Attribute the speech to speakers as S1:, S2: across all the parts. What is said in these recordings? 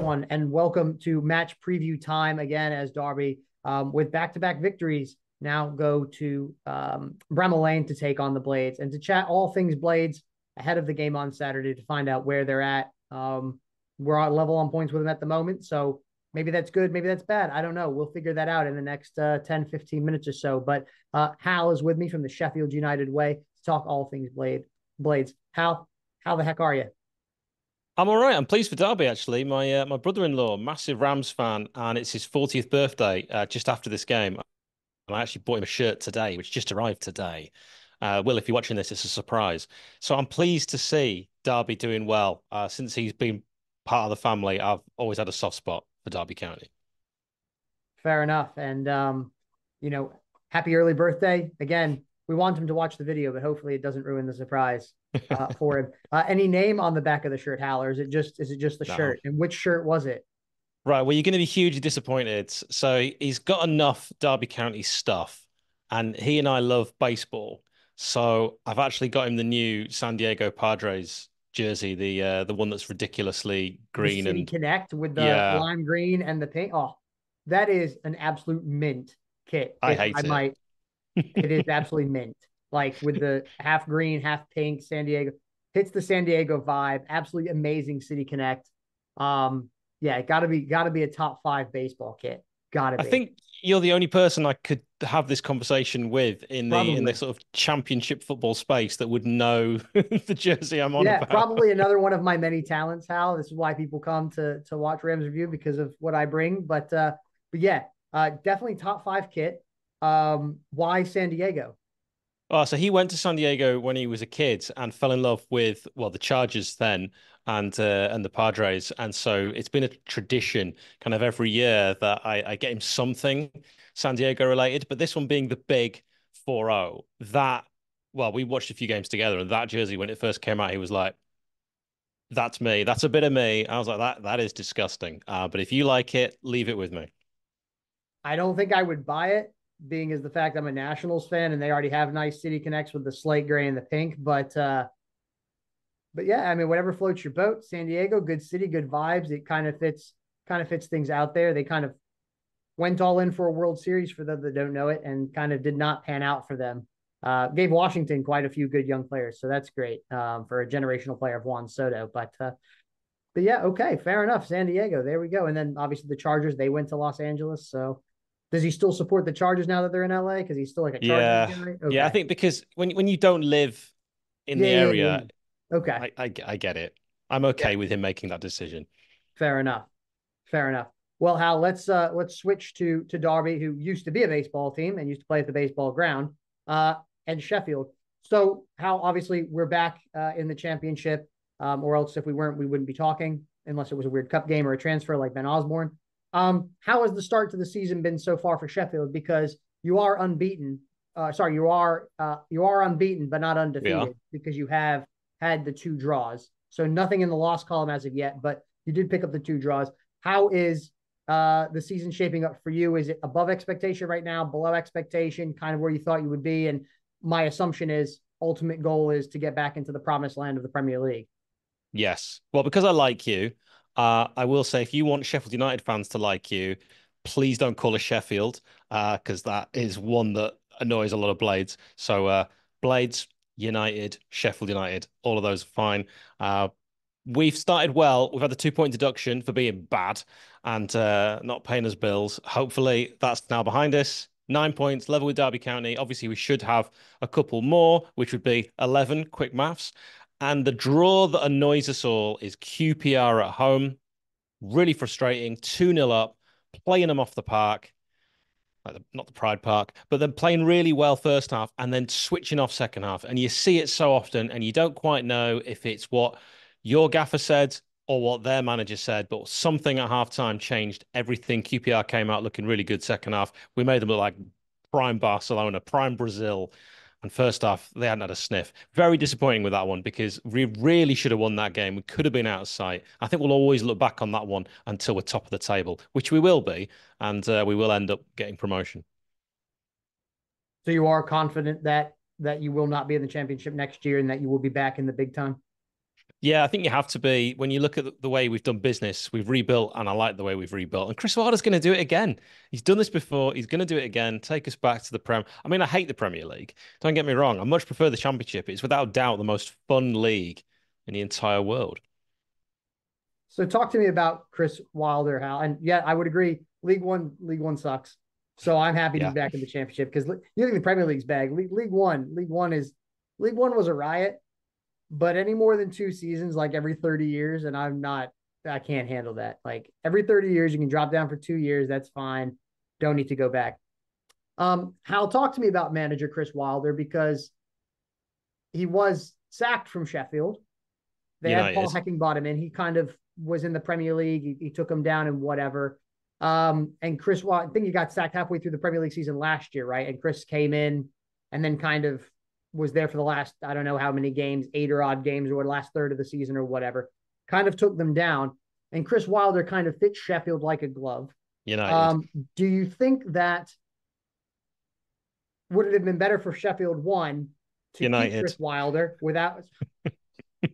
S1: one, and welcome to match preview time again as Derby, with back-to-back victories, now go to Bramall Lane to take on the Blades and to chat all things Blades ahead of the game on Saturday to find out where they're at. We're on level on points with them at the moment, so maybe that's good, maybe that's bad. I don't know. We'll figure that out in the next 10, 15 minutes or so. But Hal is with me from the Sheffield United way to talk all things Blades. Hal, how the heck are you?
S2: I'm all right. I'm pleased for Derby, actually. My brother-in-law, massive Rams fan, and it's his 40th birthday just after this game. And I actually bought him a shirt today, which just arrived today. Will, if you're watching this, it's a surprise. So I'm pleased to see Derby doing well. Since he's been part of the family, I've always had a soft spot for Derby County.
S1: Fair enough. And, you know, happy early birthday. Again, we want him to watch the video, but hopefully it doesn't ruin the surprise for him. Any name on the back of the shirt, Hal, or is it just the
S2: No.
S1: shirt? And which shirt was it?
S2: Right, well, you're going to be hugely disappointed. So he's got enough Derby County stuff, and he and I love baseball. So I've actually got him the new San Diego Padres jersey, the one that's ridiculously
S1: The
S2: green
S1: City
S2: and
S1: Connect with the
S2: yeah,
S1: lime green and the pink. Oh, that is an absolute mint kit.
S2: I
S1: If
S2: hate
S1: I
S2: it.
S1: might, it is absolutely mint. Like with the half green, half pink, San Diego hits the San Diego vibe. Absolutely amazing City Connect. Yeah, gotta be a top five baseball kit. Gotta
S2: I
S1: be.
S2: think you're the only person I could have this conversation with in the
S1: Probably.
S2: sort of championship football space that would know the jersey I'm on
S1: Yeah,
S2: about.
S1: probably another one of my many talents, Hal. This is why people come to watch Rams review because of what I bring. But yeah, definitely top five kit. Why San Diego?
S2: Oh, so he went to San Diego when he was a kid and fell in love with, well, the Chargers then and the Padres. And so it's been a tradition kind of every year that I get him something San Diego related. But this one being the big 4-0, that, well, we watched a few games together, and that jersey, when it first came out, he was like, that's me. That's a bit of me. I was like, that is disgusting. But if you like it, leave it with me.
S1: I don't think I would buy it, being as the fact I'm a Nationals fan and they already have nice City Connects with the slate gray and the pink. But yeah, I mean, whatever floats your boat. San Diego, good city, good vibes. It kind of fits things out there. They kind of went all in for a World Series for those that don't know it, and kind of did not pan out for them. Gave Washington quite a few good young players, so that's great for a generational player of Juan Soto. But yeah, okay, fair enough. San Diego, there we go. And then obviously the Chargers, they went to Los Angeles. So does he still support the Chargers now that they're in LA? Because he's still like a Chargers
S2: Yeah.
S1: guy.
S2: Yeah, I
S1: Okay,
S2: think because when you don't live in
S1: yeah,
S2: the
S1: yeah, yeah,
S2: area,
S1: yeah. Okay,
S2: I get it. I'm
S1: yeah,
S2: okay with him making that decision.
S1: fair enough. Fair enough. Well, Hal, let's switch to Derby, who used to be a baseball team and used to play at the baseball ground, uh, and Sheffield. So, Hal, obviously we're back in the championship, or else if we weren't, we wouldn't be talking unless it was a weird cup game or a transfer like Ben Osborne. How has the start to the season been so far for Sheffield? Because you are unbeaten. Sorry, you are unbeaten, but not
S2: We are.
S1: undefeated because you have had the two draws. So nothing in the loss column as of yet, but you did pick up the two draws. How is the season shaping up for you? Is it above expectation right now, below expectation, kind of where you thought you would be? And my assumption is ultimate goal is to get back into the promised land of the Premier League.
S2: Yes. Well, because I like you, I will say if you want Sheffield United fans to like you, please don't call us Sheffield, because that is one that annoys a lot of Blades. So Blades, United, Sheffield United, all of those are fine. We've started well. We've had the 2 point deduction for being bad and not paying us bills. Hopefully, that's now behind us. 9 points, level with Derby County. Obviously, we should have a couple more, which would be 11. Quick maths. And the draw that annoys us all is QPR at home. Really frustrating. 2-0 up, playing them off the park, like not the Pride Park, but then playing really well first half and then switching off second half. And you see it so often, and you don't quite know if it's what your gaffer said or what their manager said, but something at halftime changed everything. QPR came out looking really good second half. We made them look like prime Barcelona, prime Brazil. And first half, they hadn't had a sniff. Very disappointing with that one because we really should have won that game. We could have been out of sight. I think we'll always look back on that one until we're top of the table, which we will be, and we will end up getting promotion.
S1: So you are confident that you will not be in the championship next year and that you will be back in the big time.
S2: Yeah, I think you have to be. When you look at the way we've done business, we've rebuilt, and I like the way we've rebuilt. And Chris Wilder's going to do it again. He's done this before. He's going to do it again. Take us back to the Prem. I mean, I hate the Premier League. Don't get me wrong. I much prefer the Championship. It's without doubt the most fun league in the entire world.
S1: So talk to me about Chris Wilder, Hal. And yeah, I would agree. League One sucks. So I'm happy to be
S2: Yeah.
S1: back in the championship because you think the Premier League's bag. League One was a riot, but any more than 2 seasons, like every 30 years, and I can't handle that. Like every 30 years, you can drop down for 2 years. That's fine. Don't need to go back. Hal, talk to me about manager Chris Wilder because he was sacked from Sheffield. They had Paul
S2: United.
S1: Heckingbottom in. He kind of was in the Premier League. He took him down and whatever. And Chris, I think he got sacked halfway through the Premier League season last year, right? And Chris came in and then kind of was there for the last, I don't know how many games, 8 or odd games, or the last third of the season or whatever. Kind of took them down. And Chris Wilder kind of fits Sheffield like a glove.
S2: United.
S1: Do you think that would it have been better for Sheffield one to keep
S2: United.
S1: Chris Wilder without
S2: I'm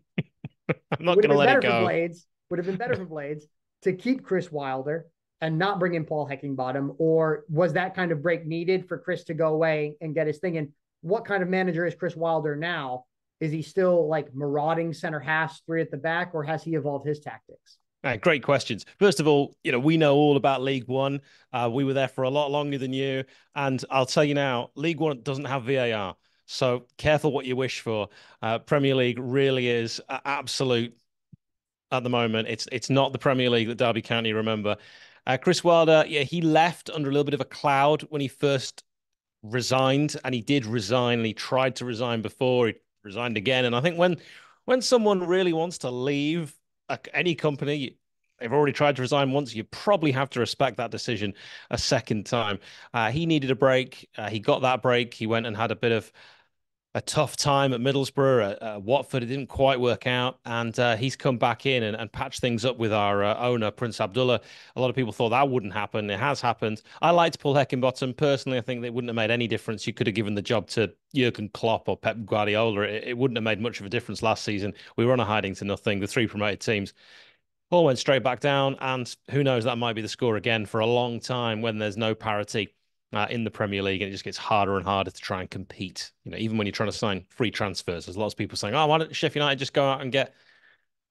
S1: it
S2: not
S1: would
S2: going
S1: have
S2: to
S1: been
S2: let it
S1: better for
S2: go.
S1: Blades. Would have been better for Blades to keep Chris Wilder and not bring in Paul Heckingbottom, or was that kind of break needed for Chris to go away and get his thing in? What kind of manager is Chris Wilder now? Is he still like marauding center halves, three at the back, or has he evolved his tactics?
S2: Great questions. First of all, we know all about League One. We were there for a lot longer than you. And I'll tell you now, League One doesn't have VAR. So careful what you wish for. Premier League really is absolute at the moment. It's not the Premier League that Derby County remember. Chris Wilder, yeah, he left under a little bit of a cloud when he first resigned, and he did resign, and he tried to resign before, he resigned again. And I think when someone really wants to leave any company, they've already tried to resign once, you probably have to respect that decision a second time. He needed a break. He got that break. He went and had a bit of a tough time at Middlesbrough, at Watford. It didn't quite work out, and he's come back in and patched things up with our owner, Prince Abdullah. A lot of people thought that wouldn't happen. It has happened. I liked Paul Heckingbottom. Personally, I think that wouldn't have made any difference. You could have given the job to Jurgen Klopp or Pep Guardiola. It wouldn't have made much of a difference last season. We were on a hiding to nothing. The three promoted teams all went straight back down, and who knows, that might be the score again for a long time when there's no parity in the Premier League, and it just gets harder and harder to try and compete. Even when you're trying to sign free transfers, there's lots of people saying, "Oh, why don't Sheffield United just go out and get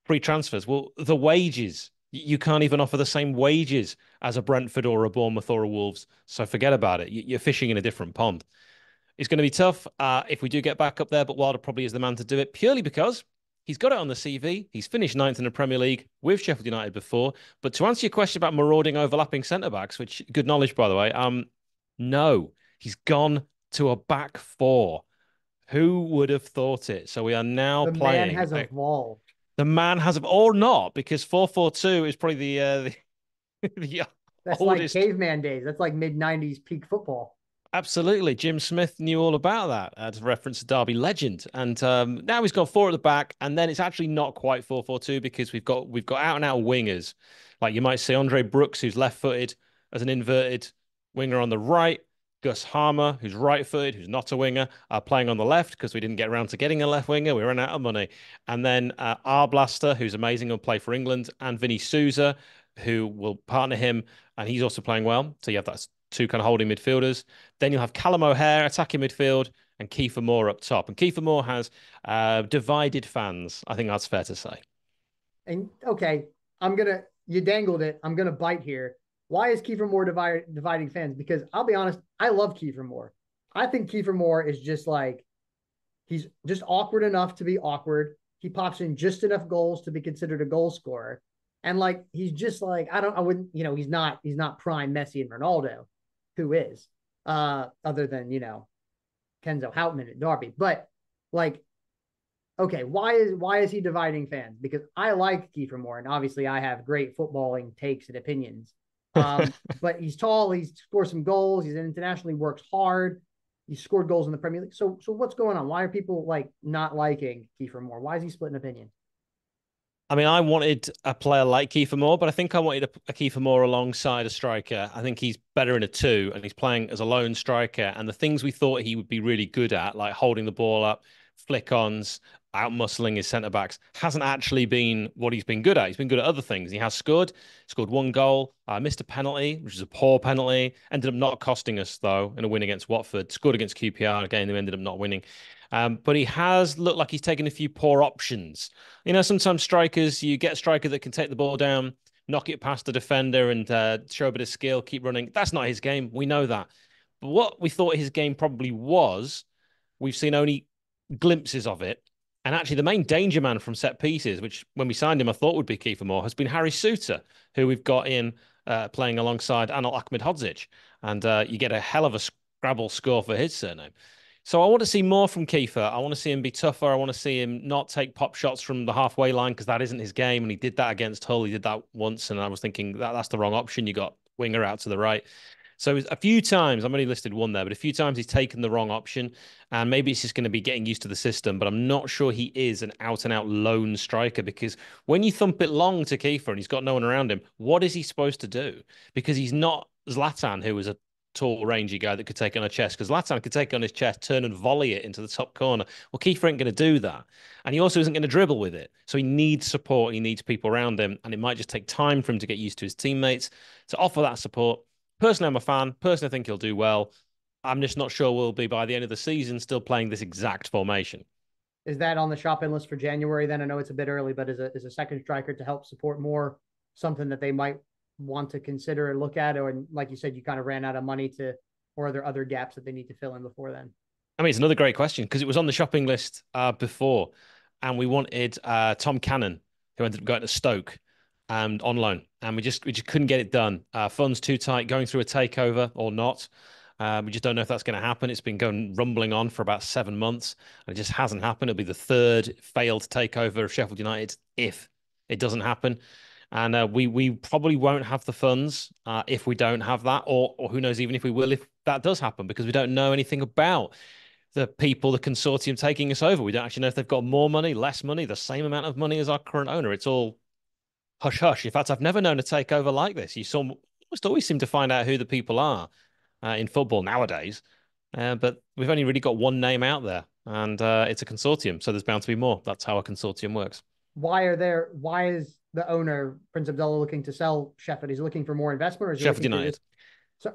S2: free transfers?" Well, the wages, you can't even offer the same wages as a Brentford or a Bournemouth or a Wolves. So forget about it. You're fishing in a different pond. It's going to be tough if we do get back up there, but Wilder probably is the man to do it purely because he's got it on the CV. He's finished ninth in the Premier League with Sheffield United before. But to answer your question about marauding, overlapping centre backs, which good knowledge, by the way, no, he's gone to a back four. Who would have thought it? So we are now
S1: The man
S2: playing.
S1: has evolved.
S2: The man has, or not, because 4-4-2 is probably the
S1: That's like
S2: oldest.
S1: caveman days. That's like mid 90s peak football.
S2: Absolutely. Jim Smith knew all about that as a reference to Derby legend. And now he's got four at the back, and then it's actually not quite 4-4-2 because we've got out and out wingers. Like you might see Andre Brooks, who's left-footed as an inverted winger on the right. Gus Harmer, who's right-footed, who's not a winger, playing on the left because we didn't get around to getting a left winger. We ran out of money. And then Arblaster, who's amazing, will play for England, and Vinny Souza, who will partner him, and he's also playing well. So you have that two kind of holding midfielders. Then you'll have Callum O'Hare attacking midfield and Kiefer Moore up top. And Kiefer Moore has divided fans. I think that's fair to say.
S1: And okay, you dangled it. I'm gonna bite here. Why is Kiefer Moore dividing fans? Because I'll be honest, I love Kiefer Moore. I think Kiefer Moore is just like, he's just awkward enough to be awkward. He pops in just enough goals to be considered a goal scorer. And like, he's just like, I wouldn't, he's not prime Messi and Ronaldo, who is, other than, Kenzo Houtman at Derby. But like, okay, why is he dividing fans? Because I like Kiefer Moore, and obviously I have great footballing takes and opinions. But he's tall, he's scored some goals, he's internationally works hard, he scored goals in the Premier League. So what's going on? Why are people like not liking Kiefer Moore? Why is he splitting opinion?
S2: I mean, I wanted a player like Kiefer Moore, but I think I wanted a Kiefer Moore alongside a striker. I think he's better in a two, and he's playing as a lone striker. And the things we thought he would be really good at, like holding the ball up, flick-ons, out-muscling his centre-backs, hasn't actually been what he's been good at. He's been good at other things. He has scored one goal, missed a penalty, which is a poor penalty, ended up not costing us, though, in a win against Watford, scored against QPR, again, they ended up not winning. But he has looked like he's taken a few poor options. Sometimes strikers, you get a striker that can take the ball down, knock it past the defender and show a bit of skill, keep running. That's not his game. We know that. But what we thought his game probably was, we've seen only glimpses of it. And actually, the main danger man from set pieces, which when we signed him, I thought would be Kiefer Moore, has been Harry Souttar, who we've got in playing alongside Anil Ahmedhodzic. And you get a hell of a Scrabble score for his surname. So I want to see more from Kiefer. I want to see him be tougher. I want to see him not take pop shots from the halfway line because that isn't his game. And he did that against Hull. He did that once. And I was thinking that's the wrong option. You got winger out to the right. So a few times, I've only listed one there, but a few times he's taken the wrong option. And maybe it's just going to be getting used to the system. But I'm not sure he is an out-and-out lone striker because when you thump it long to Kiefer and he's got no one around him, what is he supposed to do? Because he's not Zlatan, who was a tall, rangy guy that could take it on a chest, because Zlatan could take it on his chest, turn and volley it into the top corner. Well, Kiefer ain't going to do that. And he also isn't going to dribble with it. So he needs support. He needs people around him. And it might just take time for him to get used to his teammates, to offer that support. Personally, I'm a fan. Personally, I think he'll do well. I'm just not sure we'll be, by the end of the season, still playing this exact formation.
S1: Is that on the shopping list for January then? I know it's a bit early, but is a second striker to help support more something that they might want to consider and look at? Or like you said, you kind of ran out of money or are there other gaps that they need to fill in before then?
S2: I mean, it's another great question because it was on the shopping list before, and we wanted Tom Cannon, who ended up going to Stoke and on loan, and we just couldn't get it done. Funds too tight, going through a takeover or not. We just don't know if that's going to happen. It's been going rumbling on for about 7 months, and it just hasn't happened. It'll be the third failed takeover of Sheffield United if it doesn't happen. And we probably won't have the funds if we don't have that, or who knows, even if we will, if that does happen, because we don't know anything about the people, the consortium taking us over. We don't actually know if they've got more money, less money, the same amount of money as our current owner. It's all hush hush. In fact, I've never known a takeover like this. You almost always seem to find out who the people are in football nowadays, but we've only really got one name out there, and it's a consortium, so there's bound to be more. That's how a consortium works.
S1: Why is the owner, Prince Abdullah, looking to sell Sheffield? He's looking for more investment, or is he
S2: Sheffield
S1: looking
S2: United.
S1: So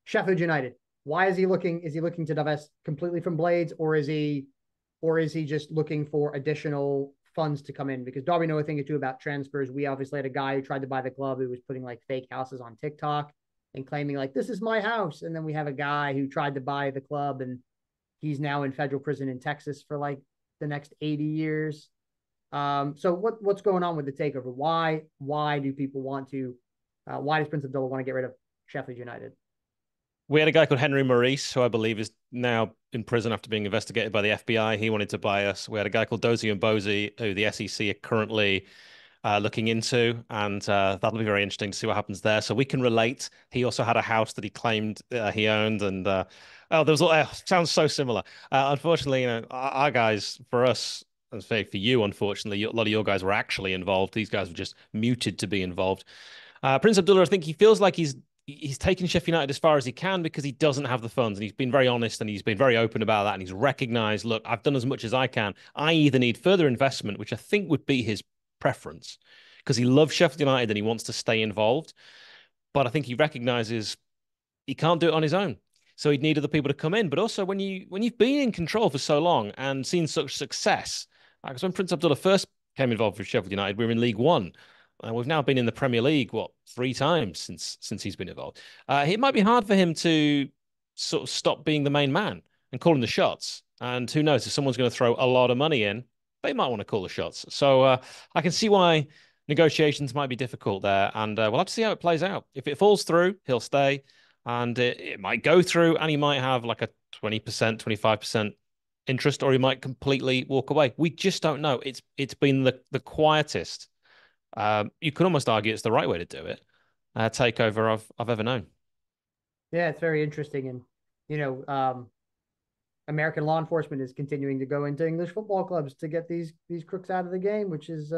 S1: Sheffield United. Why is he looking? Is he looking to divest completely from Blades, or is he just looking for additional funds to come in? Because Darby know a thing or two about transfers. We obviously had a guy who tried to buy the club who was putting like fake houses on TikTok and claiming like, this is my house. And then we have a guy who tried to buy the club and he's now in federal prison in Texas for like the next 80 years. So what's going on with the takeover? Why do people want to? Why does Prince Abdullah want to get rid of Sheffield United?
S2: We had a guy called Henry Maurice, who I believe is now in prison after being investigated by the FBI. He wanted to buy us. We had a guy called Dozy and Bozy, who the SEC are currently looking into, and that'll be very interesting to see what happens there. So we can relate. He also had a house that he claimed he owned, and there was sounds so similar. Unfortunately, our guys, for us, and for you, unfortunately, a lot of your guys were actually involved. These guys were just muted to be involved. Prince Abdullah, I think he feels like he's taken Sheffield United as far as he can because he doesn't have the funds, and he's been very honest and he's been very open about that, and he's recognized, look, I've done as much as I can. I either need further investment, which I think would be his preference, because he loves Sheffield United and he wants to stay involved, but I think he recognizes he can't do it on his own. So he'd need other people to come in. But also when you've been in control for so long and seen such success, because when Prince Abdullah first came involved with Sheffield United, we were in League One. We've now been in the Premier League, 3 times since he's been involved. It might be hard for him to sort of stop being the main man and calling the shots. And who knows, if someone's going to throw a lot of money in, they might want to call the shots. So I can see why negotiations might be difficult there. And we'll have to see how it plays out. If it falls through, he'll stay. And it might go through and he might have like a 20%, 25% interest, or he might completely walk away. We just don't know. It's been the quietest. You could almost argue it's the right way to do it. Takeover I've ever known.
S1: Yeah, it's very interesting. And, American law enforcement is continuing to go into English football clubs to get these crooks out of the game, which is,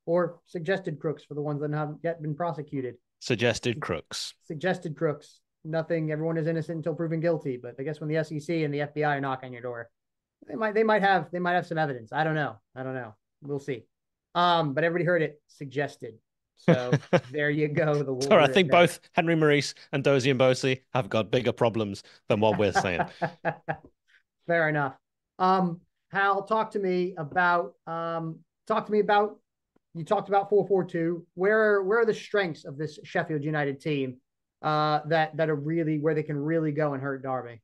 S1: or suggested crooks for the ones that haven't yet been prosecuted.
S2: Suggested crooks.
S1: Suggested crooks. Nothing, everyone is innocent until proven guilty. But I guess when the SEC and the FBI knock on your door, they might have some evidence. I don't know. I don't know. We'll see. But everybody heard it suggested. So there you go. The
S2: Sorry, I
S1: Wolverine
S2: think both Henry Maurice and Dozie and Bosie have got bigger problems than what we're saying.
S1: Fair enough. Hal, talk to me about you talked about 4-4-2. Where are the strengths of this Sheffield United team that are really where they can really go and hurt Derby?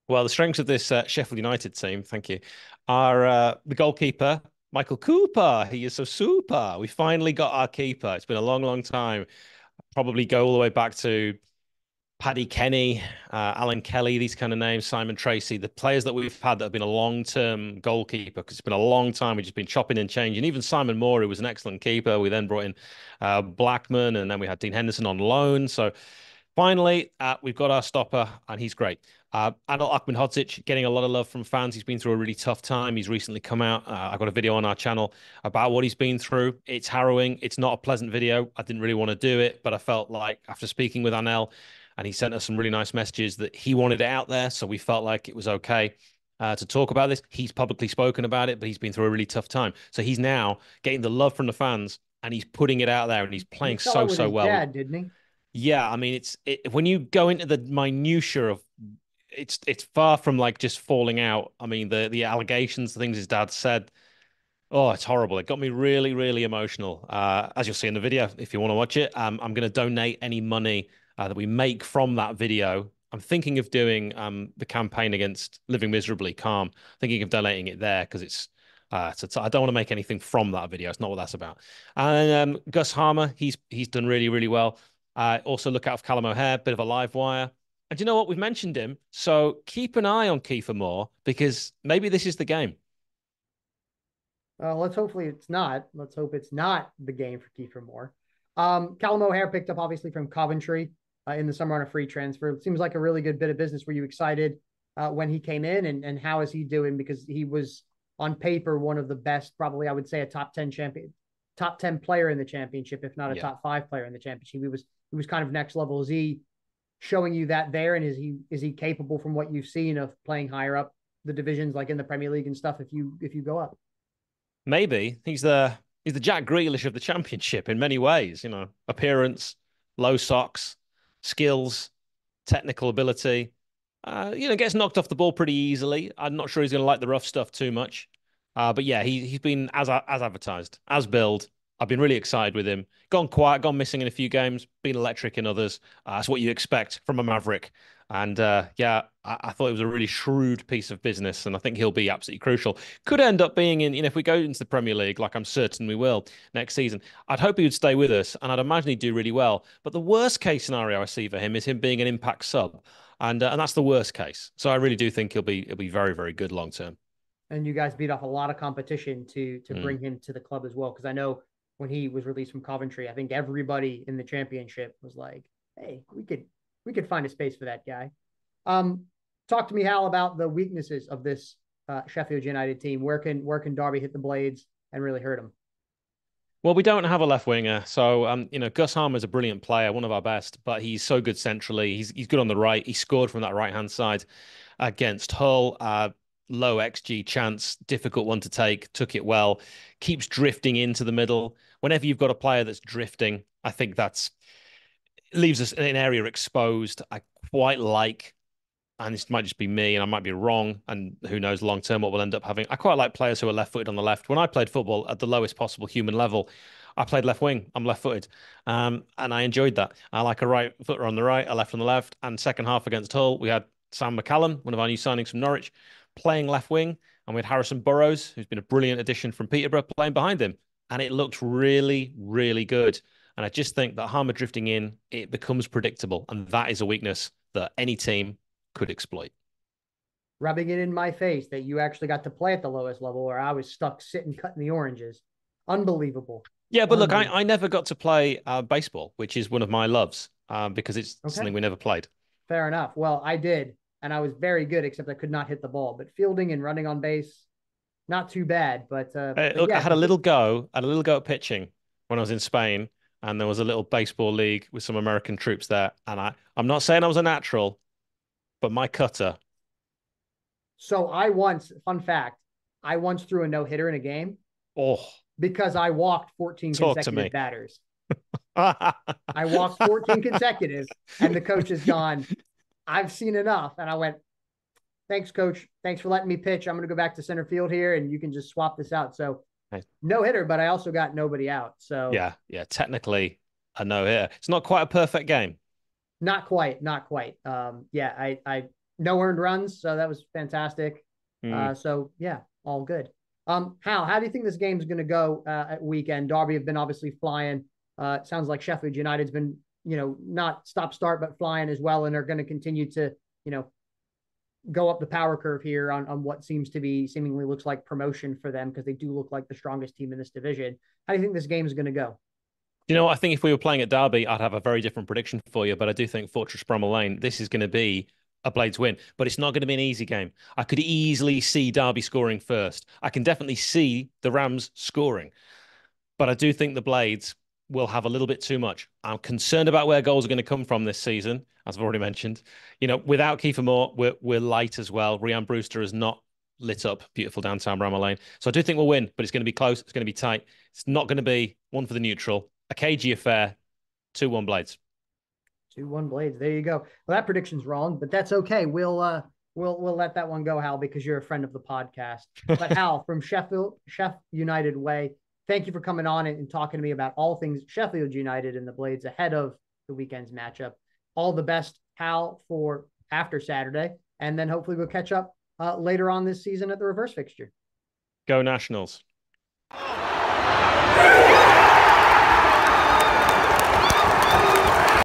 S2: Well, the strengths of this Sheffield United team, thank you, are the goalkeeper, Michael Cooper. He is so super. We finally got our keeper. It's been a long, long time. Probably go all the way back to Paddy Kenny, Alan Kelly, these kind of names, Simon Tracy, the players that we've had that have been a long-term goalkeeper, because it's been a long time. We've just been chopping and changing. Even Simon Moore, who was an excellent keeper. We then brought in Blackman, and then we had Dean Henderson on loan. So finally, we've got our stopper, and he's great. Adil Ahmedhodzic getting a lot of love from fans. He's been through a really tough time. He's recently come out. I've got a video on our channel about what he's been through. It's harrowing. It's not a pleasant video. I didn't really want to do it, but I felt like after speaking with Anel, and he sent us some really nice messages that he wanted it out there, so we felt like it was okay to talk about this. He's publicly spoken about it, but he's been through a really tough time. So he's now getting the love from the fans, and he's putting it out there, and he's
S1: He
S2: playing
S1: fell out
S2: so,
S1: with
S2: so
S1: his
S2: well.
S1: dad, didn't he?
S2: Yeah, I mean, when you go into the minutia of it's far from like just falling out. I mean, the allegations, the things his dad said. Oh, it's horrible. It got me really, really emotional. As you'll see in the video, if you want to watch it, I'm going to donate any money that we make from that video. I'm thinking of doing the campaign against living miserably calm. Thinking of donating it there because I don't want to make anything from that video. It's not what that's about. And Gus Harmer, he's done really, really well. Also look out for Callum O'Hare, bit of a live wire. And you know what? We've mentioned him, so keep an eye on Kiefer Moore because maybe this is the game.
S1: Let's hopefully it's not. Let's hope it's not the game for Kiefer Moore. Callum O'Hare picked up obviously from Coventry in the summer on a free transfer. It seems like a really good bit of business. Were you excited when he came in, and how is he doing? Because he was on paper one of the best, probably I would say a top 10 player in the championship, if not a
S2: Yeah.
S1: top 5 player in the championship. He was kind of next level. Is he showing you that there, and is he capable from what you've seen of playing higher up the divisions like in the Premier League and stuff if you go up?
S2: Maybe he's the Jack Grealish of the championship in many ways. You know, appearance, low socks, skills, technical ability. Gets knocked off the ball pretty easily. I'm not sure he's going to like the rough stuff too much. But yeah, he's been as advertised, as billed. I've been really excited with him. Gone quiet, gone missing in a few games, been electric in others. That's what you expect from a Maverick. And yeah, I thought it was a really shrewd piece of business, and I think he'll be absolutely crucial. Could end up being if we go into the Premier League, like I'm certain we will next season, I'd hope he would stay with us, and I'd imagine he'd do really well. But the worst case scenario I see for him is him being an impact sub, and that's the worst case. So I really do think he'll be very, very good long term.
S1: And you guys beat off a lot of competition to
S2: Mm.
S1: bring him to the club as well. Because I know when he was released from Coventry, I think everybody in the championship was like, "Hey, we could find a space for that guy." Um, Talk to me, Hal, about the weaknesses of this Sheffield United team. Where can Derby hit the blades and really hurt him?
S2: Well, we don't have a left winger, so Gus Harmer is a brilliant player, one of our best, but he's so good centrally. He's good on the right. He scored from that right hand side against Hull. Low XG chance, difficult one to take. Took it well. Keeps drifting into the middle. Whenever you've got a player that's drifting, I think that's leaves us in an area exposed. I quite like, and this might just be me, and I might be wrong, and who knows long term what we'll end up having. I quite like players who are left footed on the left. When I played football at the lowest possible human level, I played left wing. I'm left footed, and I enjoyed that. I like a right footer on the right, a left on the left. And second half against Hull, we had Sam McCallum, one of our new signings from Norwich, playing left wing, and we had Harrison Burrows, who's been a brilliant addition from Peterborough, playing behind him, and it looked really, really good. And I just think that Harmer drifting in, it becomes predictable, and that is a weakness that any team could exploit.
S1: Rubbing it in my face that you actually got to play at the lowest level, where I was stuck sitting cutting the oranges. Unbelievable.
S2: Yeah, but look,
S1: Unbelievable.
S2: I never got to play baseball, which is one of my loves, because it's
S1: Okay,
S2: something we never played.
S1: fair enough. Well, I did, and I was very good, except I could not hit the ball. But fielding and running on base, not too bad. But
S2: Look, I
S1: yeah,
S2: had a little go, at pitching when I was in Spain, and there was a little baseball league with some American troops there. And I'm not saying I was a natural, but my cutter
S1: So fun fact, I once threw a no-hitter in a game
S2: Oh,
S1: because I walked 14
S2: talk to
S1: consecutive
S2: me.
S1: batters. I walked 14 consecutive, and the coach has gone, I've seen enough. And I went, thanks, coach. Thanks for letting me pitch. I'm going to go back to center field here, and you can just swap this out. So no hitter, but I also got nobody out. So
S2: yeah, technically a no hitter. It's not quite a perfect game.
S1: not quite. Yeah, I no earned runs, so that was fantastic. So yeah, all good. How do you think this game's going to go at weekend? Derby have been obviously flying. It sounds like Sheffield United's been, not stop start but flying as well, and are going to continue to, go up the power curve here on what seemingly looks like promotion for them, because they do look like the strongest team in this division. How do you think this game is going to go?
S2: I think if we were playing at Derby, I'd have a very different prediction for you. But I do think Fortress Bramall Lane, this is going to be a Blades win, but it's not going to be an easy game. I could easily see Derby scoring first. I can definitely see the Rams scoring, but I do think the Blades will have a little bit too much. I'm concerned about where goals are going to come from this season, as I've already mentioned. Without Kiefer Moore, we're light as well. Rhian Brewster has not lit up beautiful downtown Bramall Lane. So I do think we'll win, but it's going to be close. It's going to be tight. It's not going to be one for the neutral. A cagey affair, 2-1 Blades.
S1: 2-1 Blades. There you go. Well, that prediction's wrong, but that's okay. We'll let that one go, Hal, because you're a friend of the podcast. But Hal from United Way, thank you for coming on and talking to me about all things Sheffield United and the Blades ahead of the weekend's matchup. All the best, Hal, for after Saturday, and then hopefully we'll catch up later on this season at the reverse fixture.
S2: Go Nationals.